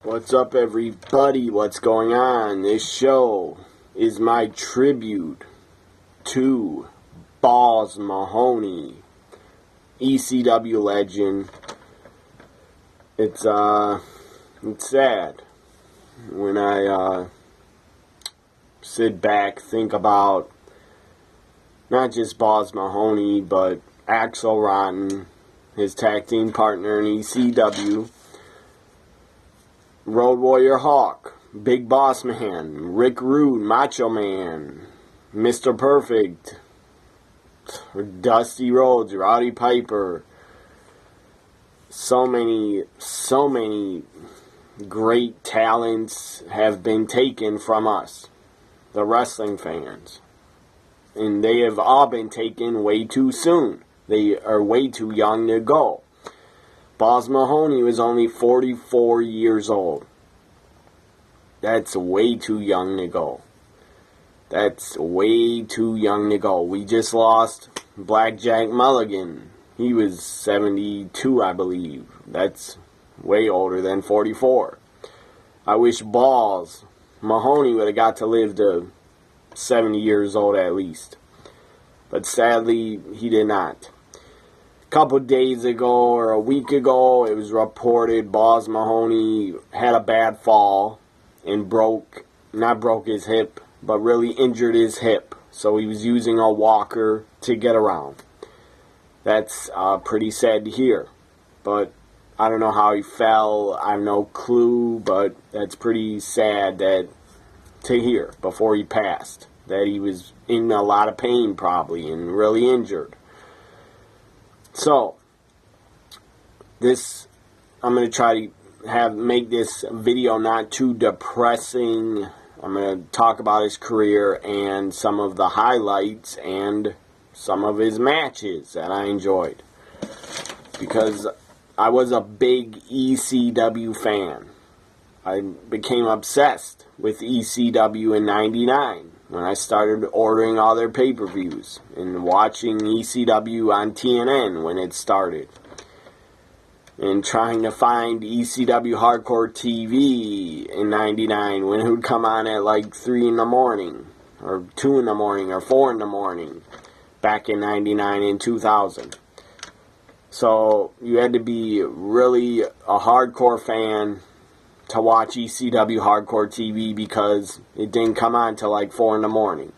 What's up, everybody? What's going on? This show is my tribute to Boz Mahoney, ECW legend. It's sad when I sit back, think about not just Boz Mahoney, but Axl Rotten, his tag team partner in ECW, Road Warrior Hawk, Big Boss Man, Rick Rude, Macho Man, Mr. Perfect, Dusty Rhodes, Roddy Piper. So many great talents have been taken from us, the wrestling fans. And they have all been taken way too soon. They are way too young to go. Boz Mahoney was only 44 years old. That's way too young to go. That's way too young to go. We just lost Blackjack Mulligan. He was 72, I believe. That's way older than 44. I wish Boz Mahoney would have got to live to 70 years old at least. But sadly, he did not. Couple days ago or a week ago, it was reported Boz Mahoney had a bad fall and not broke his hip, but really injured his hip. So he was using a walker to get around. That's pretty sad to hear. But I don't know how he fell. I have no clue, but that's pretty sad to hear before he passed. That he was in a lot of pain probably and really injured. So, I'm going to try to make this video not too depressing. I'm going to talk about his career and some of the highlights and some of his matches that I enjoyed. Because I was a big ECW fan. I became obsessed with ECW in '99. When I started ordering all their pay-per-views and watching ECW on TNN when it started. And trying to find ECW Hardcore TV in '99 when it would come on at like 3 in the morning, or 2 in the morning, or 4 in the morning, back in '99 and 2000. So you had to be really a hardcore fan to watch ECW Hardcore TV because it didn't come on till like 4 in the morning.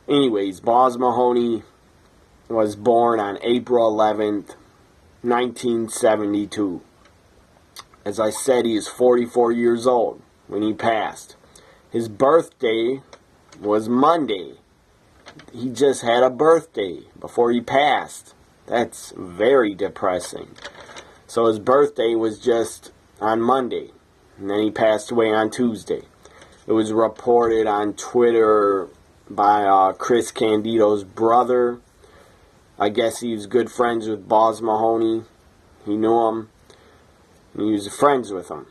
Anyways, Boz Mahoney was born on April 11th, 1972. As I said, he is 44 years old when he passed. His birthday was Monday. He just had a birthday before he passed. That's very depressing. So his birthday was just on Monday, and then he passed away on Tuesday. It was reported on Twitter by Chris Candido's brother. I guess he was good friends with Boz Mahoney. He knew him, and he was friends with him.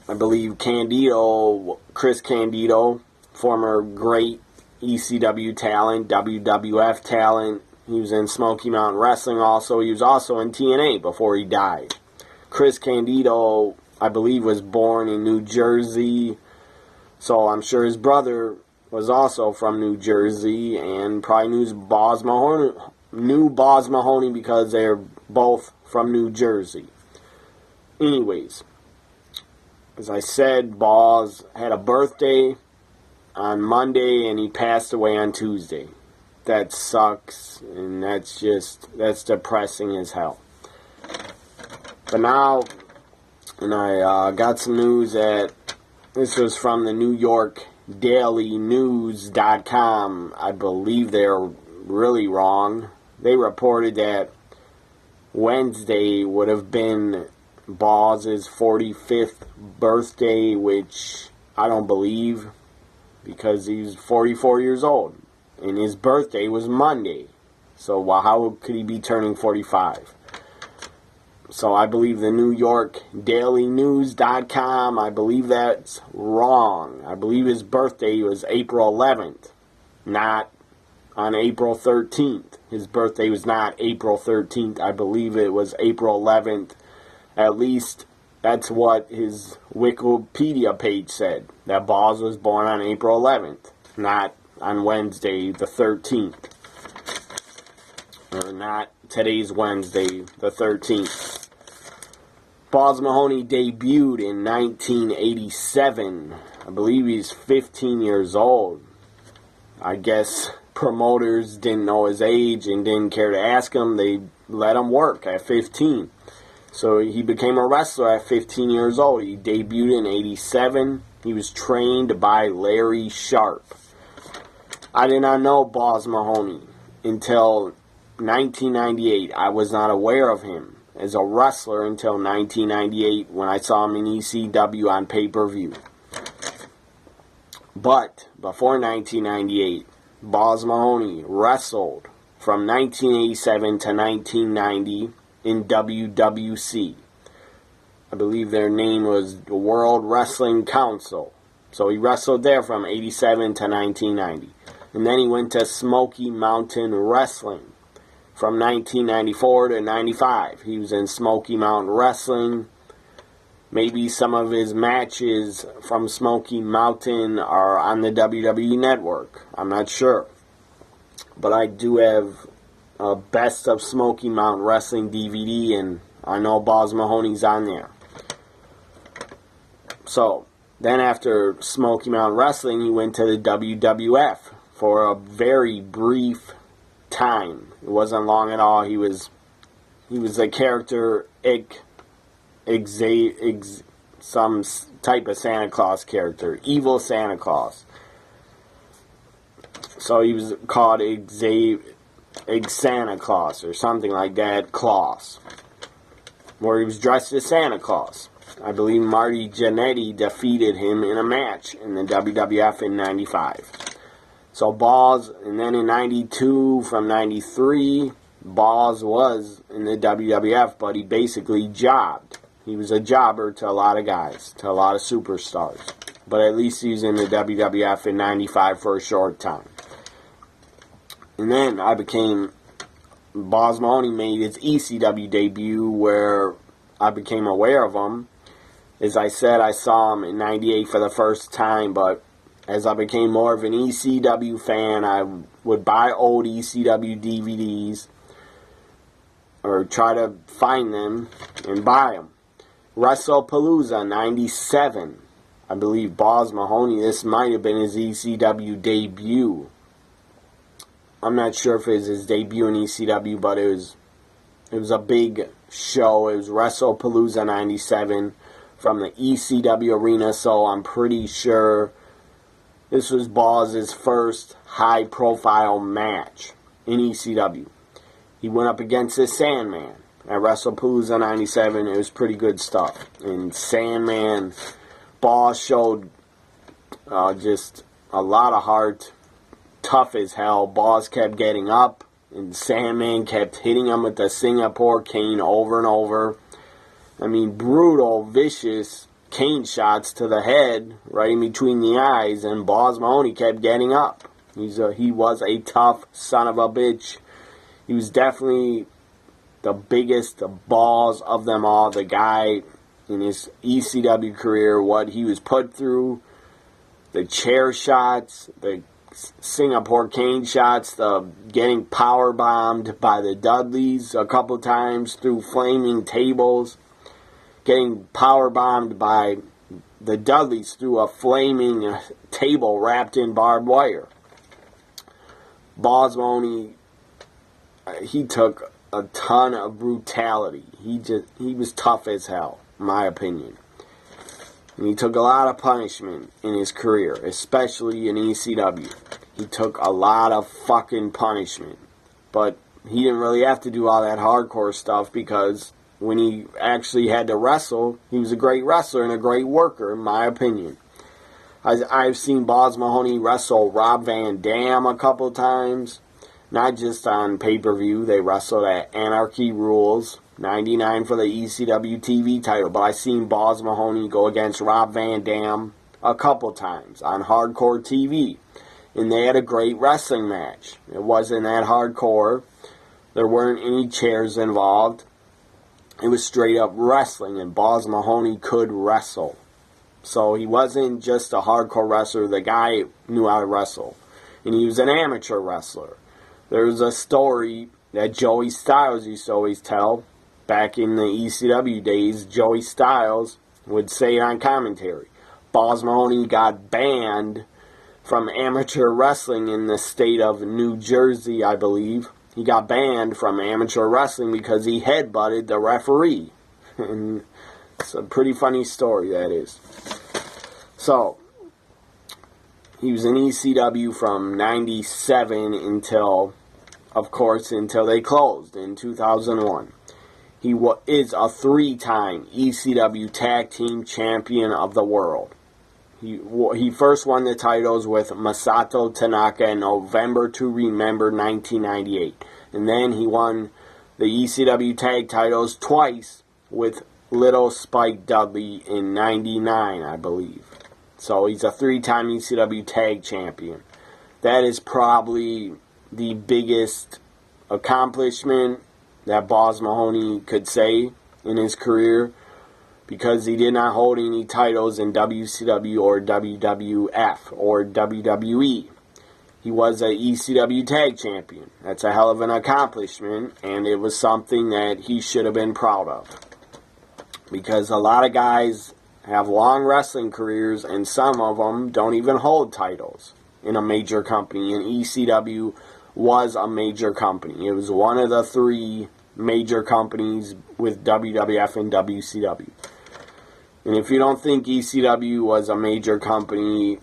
I believe Chris Candido, former great ECW talent, WWF talent. He was in Smoky Mountain Wrestling also. He was also in TNA before he died. Chris Candido, I believe, was born in New Jersey, so I'm sure his brother was also from New Jersey, and probably knew Boz Mahoney because they're both from New Jersey. Anyways, as I said, Boz had a birthday on Monday, and he passed away on Tuesday. That sucks, and that's depressing as hell. But now, and I got some news that this was from the New York Daily News.com. I believe they're really wrong. They reported that Wednesday would have been Boz's 45th birthday, which I don't believe because he's 44 years old. And his birthday was Monday. So how could he be turning 45? So I believe the New York Daily News.com, I believe that's wrong. I believe his birthday was April 11th, not on April 13th. His birthday was not April 13th. I believe it was April 11th. At least That's what his Wikipedia page said, that Boz was born on April 11th, not on Wednesday the 13th. Or not today's Wednesday the 13th. Boz Mahoney debuted in 1987. I believe he's 15 years old. I guess promoters didn't know his age and didn't care to ask him. They let him work at 15. So he became a wrestler at 15 years old. He debuted in 87. He was trained by Larry Sharp. I did not know Boz Mahoney until 1998. I was not aware of him as a wrestler until 1998 when I saw him in ECW on pay-per-view. But before 1998, Boz Mahoney wrestled from 1987 to 1990 in WWC. I believe their name was the World Wrestling Council. So he wrestled there from 87 to 1990. And then he went to Smoky Mountain Wrestling from 1994 to 95. He was in Smoky Mountain Wrestling. Maybe some of his matches from Smoky Mountain are on the WWE Network. I'm not sure. But I do have a Best of Smoky Mountain Wrestling DVD, and I know Boz Mahoney's on there. So, then after Smoky Mountain Wrestling, he went to the WWF for a very brief time. It wasn't long at all. He was a character, some type of Santa Claus character, evil Santa Claus. So he was called Santa Claus or something like that, Claus, where he was dressed as Santa Claus. I believe Marty Jannetty defeated him in a match in the WWF in 95. So Boz, and then in 92, from 93, Boz was in the WWF, but he basically jobbed. He was a jobber to a lot of guys, to a lot of superstars. But at least he was in the WWF in 95 for a short time. And then Boz Mahoney made his ECW debut where I became aware of him. As I said, I saw him in 98 for the first time, but as I became more of an ECW fan, I would buy old ECW DVDs or try to find them and buy them. WrestlePalooza 97. I believe Boz Mahoney, this might have been his ECW debut. I'm not sure if it was his debut in ECW, but it was a big show. It was WrestlePalooza 97 from the ECW arena, so I'm pretty sure this was Boz's first high-profile match in ECW. He went up against the Sandman at WrestlePalooza 97. It was pretty good stuff. And Sandman, Boz showed just a lot of heart, tough as hell. Boz kept getting up, and Sandman kept hitting him with the Singapore cane over and over. I mean, brutal, vicious cane shots to the head, right in between the eyes, and Boz Mahoney kept getting up. He was a tough son of a bitch. He was definitely the biggest balls of them all. The guy in his ECW career, what he was put through, the chair shots, the Singapore cane shots, the getting power bombed by the Dudleys a couple times through flaming tables, getting power bombed by the Dudleys through a flaming table wrapped in barbed wire. Boz Mahoney, he took a ton of brutality. He was tough as hell, in my opinion. And he took a lot of punishment in his career, especially in ECW. He took a lot of fucking punishment. But he didn't really have to do all that hardcore stuff because when he actually had to wrestle, he was a great wrestler and a great worker, in my opinion. I've seen Boz Mahoney wrestle Rob Van Dam a couple times. Not just on pay-per-view. They wrestled at Anarchy Rules 99 for the ECW TV title. But I've seen Boz Mahoney go against Rob Van Dam a couple times on hardcore TV. And they had a great wrestling match. It wasn't that hardcore. There weren't any chairs involved. It was straight up wrestling, and Boss Mahoney could wrestle. So he wasn't just a hardcore wrestler. The guy knew how to wrestle. And he was an amateur wrestler. There was a story that Joey Styles used to always tell. Back in the ECW days, Joey Styles would say it on commentary. Boss Mahoney got banned from amateur wrestling in the state of New Jersey, I believe. He got banned from amateur wrestling because he headbutted the referee. And it's a pretty funny story, that is. So, he was in ECW from 97 until they closed in 2001. He is a 3-time ECW Tag Team Champion of the World. He first won the titles with Masato Tanaka in November to Remember 1998. And then he won the ECW Tag titles twice with Little Spike Dudley in 99, I believe. So he's a 3-time ECW Tag Champion. That is probably the biggest accomplishment that Boss Mahoney could say in his career, because he did not hold any titles in WCW or WWF or WWE. He was an ECW Tag Champion. That's a hell of an accomplishment, and it was something that he should have been proud of. Because a lot of guys have long wrestling careers, and some of them don't even hold titles in a major company, and ECW was a major company. It was one of the 3 major companies with WWF and WCW. And if you don't think ECW was a major company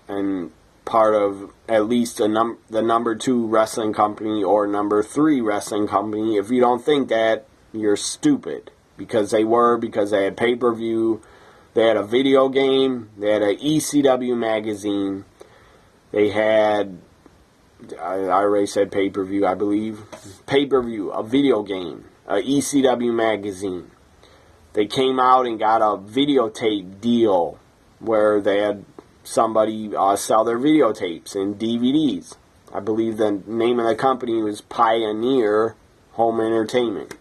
and part of at least the number 2 wrestling company or number 3 wrestling company, if you don't think that, you're stupid. Because they had pay-per-view, they had a video game, they had an ECW magazine, they had, I already said pay-per-view, I believe. Pay-per-view, a video game, a ECW magazine. They came out and got a videotape deal where they had somebody sell their videotapes and DVDs. I believe the name of the company was Pioneer Home Entertainment,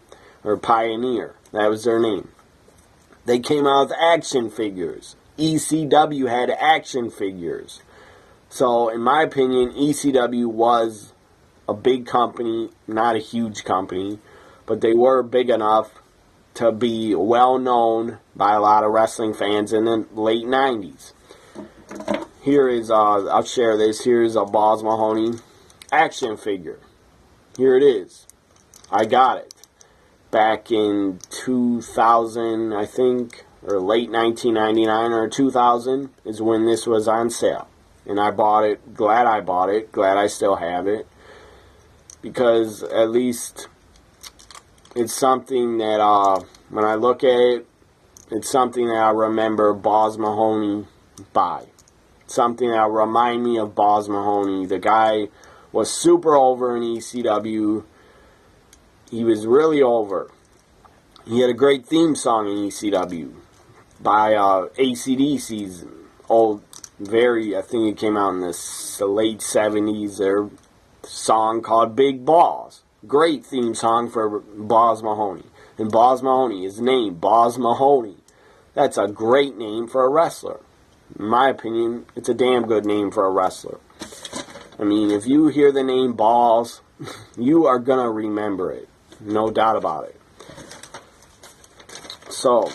or Pioneer. That was their name. They came out with action figures. ECW had action figures. So, in my opinion, ECW was a big company, not a huge company, but they were big enough to be well known by a lot of wrestling fans in the late 90s. Here is, I'll share this, here's a Boss Mahoney action figure. Here it is. I got it back in 2000, I think, or late 1999 or 2000 is when this was on sale. And I bought it, glad I still have it, because at least it's something that, when I look at it, it's something that I remember Boss Mahoney by. Something that will remind me of Boss Mahoney. The guy was super over in ECW. He was really over. He had a great theme song in ECW by AC/DC's old, I think it came out in the late 70s. Their song called Big Balls. Great theme song for Boss Mahoney. And Boss Mahoney, his name, Boss Mahoney. That's a great name for a wrestler. In my opinion, it's a damn good name for a wrestler. I mean, if you hear the name Balls, you are going to remember it. No doubt about it. So,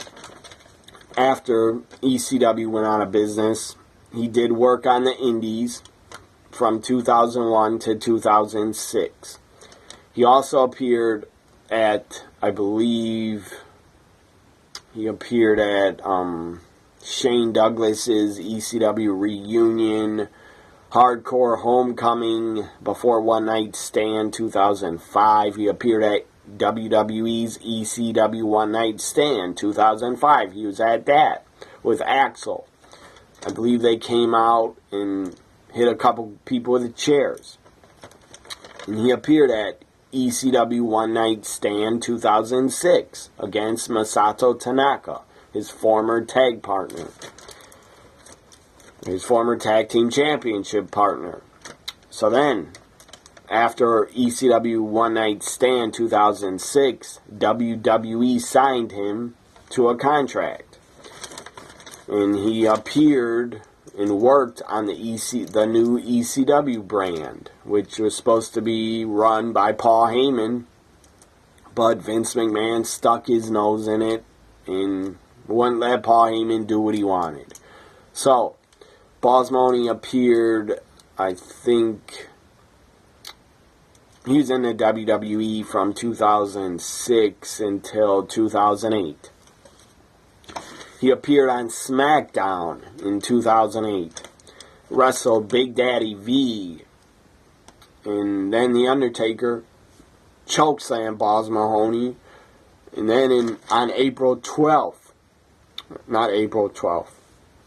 after ECW went out of business, he did work on the indies from 2001 to 2006. He also appeared at, I believe, he appeared at Shane Douglas's ECW reunion, Hardcore Homecoming, Before One Night Stand 2005. He appeared at WWE's ECW One Night Stand 2005. He was at that with Axel. I believe they came out and hit a couple people with the chairs. And he appeared at ECW One Night Stand 2006 against Masato Tanaka, his former tag partner. His former tag team championship partner. So then, after ECW One Night Stand 2006, WWE signed him to a contract. And he appeared and worked on the new ECW brand, which was supposed to be run by Paul Heyman, but Vince McMahon stuck his nose in it and wouldn't let Paul Heyman do what he wanted. So, Balls Mahoney appeared, I think, he was in the WWE from 2006 until 2008. He appeared on SmackDown in 2008. Wrestled Big Daddy V. And then The Undertaker chokeslammed Balls Mahoney. And then on April 12th, not April 12th,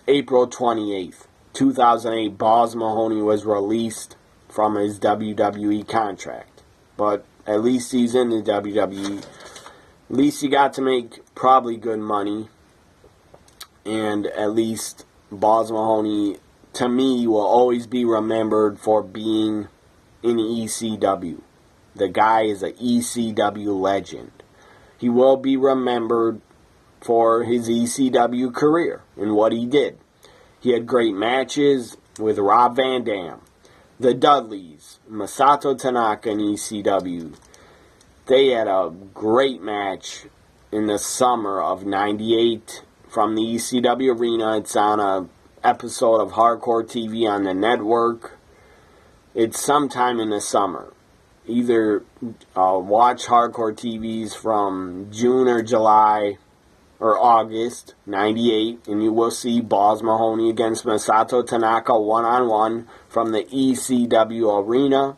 April 28th, 2008, Balls Mahoney was released from his WWE contract. But at least he's in the WWE. At least he got to make probably good money. And at least Balls Mahoney, to me, will always be remembered for being in ECW. The guy is an ECW legend. He will be remembered for his ECW career and what he did. He had great matches with Rob Van Dam, the Dudleys, Masato Tanaka in ECW. They had a great match in the summer of '98 from the ECW arena. It's on a episode of Hardcore TV on the network. It's sometime in the summer. Either watch Hardcore TVs from June or July or August '98, and you will see Balls Mahoney against Masato Tanaka one-on-one from the ECW arena.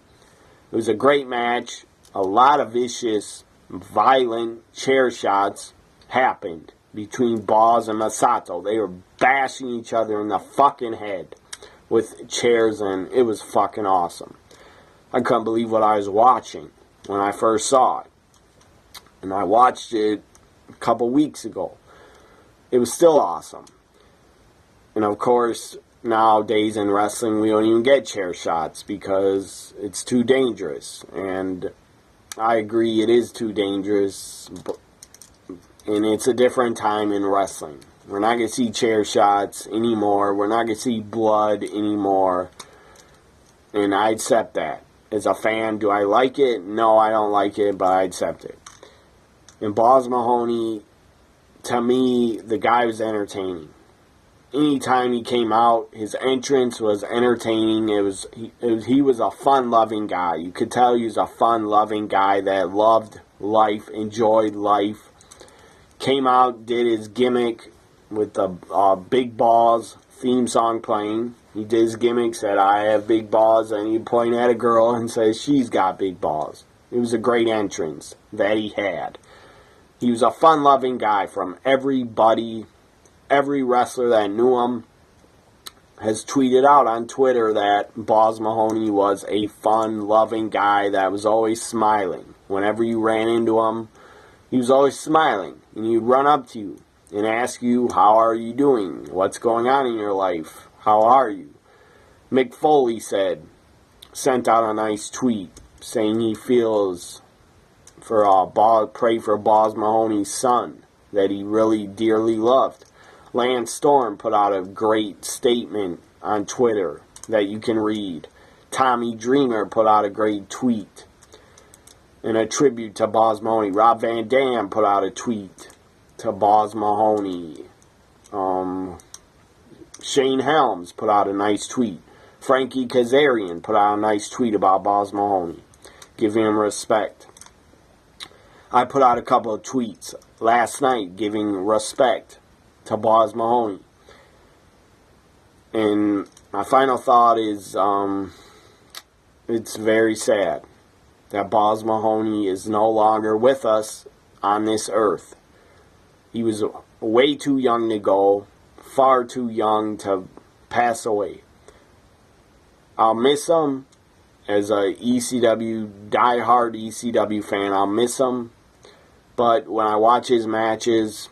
It was a great match. A lot of vicious, violent chair shots happened between Balls and Masato. They were bashing each other in the fucking head with chairs, and it was fucking awesome. I couldn't believe what I was watching when I first saw it. And I watched it a couple weeks ago. It was still awesome. And of course, nowadays in wrestling, we don't even get chair shots because it's too dangerous. And I agree, it is too dangerous. And it's a different time in wrestling. We're not going to see chair shots anymore. We're not going to see blood anymore. And I accept that. As a fan, do I like it? No, I don't like it, but I accept it. And Balls Mahoney, to me, the guy was entertaining. Anytime he came out, his entrance was entertaining. He was a fun-loving guy. You could tell he was a fun-loving guy that loved life, enjoyed life. Came out, did his gimmick with the Big Balls theme song playing. He did his gimmick, said, I have big balls, and he pointed at a girl and says, she's got big balls. It was a great entrance that he had. He was a fun-loving guy. From everybody, every wrestler that knew him has tweeted out on Twitter that Balls Mahoney was a fun-loving guy that was always smiling. Whenever you ran into him, he was always smiling. And he'd run up to you and ask you, how are you doing? What's going on in your life? How are you? Mick Foley sent out a nice tweet saying he feels pray for Balls Mahoney's son that he really dearly loved. Lance Storm put out a great statement on Twitter that you can read. Tommy Dreamer put out a great tweet in a tribute to Balls Mahoney. Rob Van Dam put out a tweet to Balls Mahoney. Shane Helms put out a nice tweet. Frankie Kazarian put out a nice tweet about Balls Mahoney, giving him respect. I put out a couple of tweets last night giving respect to Balls Mahoney. And my final thought is, it's very sad that Balls Mahoney is no longer with us on this earth. He was way too young to go, far too young to pass away. I'll miss him as a diehard ECW fan. I'll miss him. But when I watch his matches,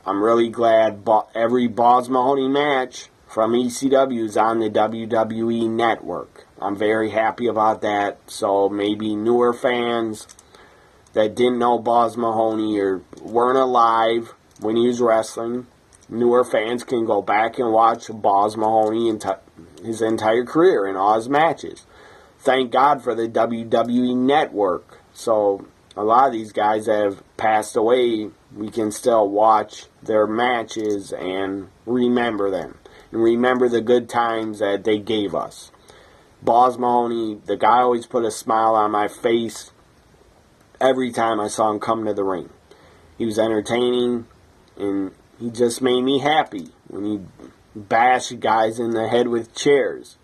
I'm really glad every Balls Mahoney match from ECW is on the WWE Network. I'm very happy about that. So maybe newer fans that didn't know Boz Mahoney or weren't alive when he was wrestling, newer fans can go back and watch Boz Mahoney his entire career and all his matches. Thank God for the WWE Network. So a lot of these guys that have passed away, we can still watch their matches and remember them. And remember the good times that they gave us. Boz Mahoney, the guy always put a smile on my face every time I saw him come to the ring. He was entertaining, and he just made me happy. When he bashed guys in the head with chairs,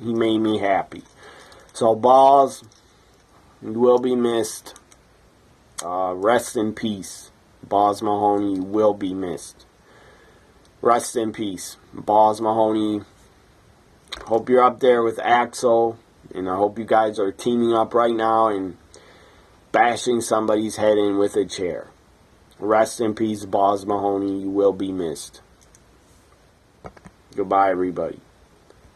he made me happy. So Boz, you will be missed. Rest in peace. Boz Mahoney will be missed. Rest in peace. Boz Mahoney. Hope you're up there with Axel. And I hope you guys are teaming up right now and bashing somebody's head in with a chair. Rest in peace, Boz Mahoney. You will be missed. Goodbye, everybody.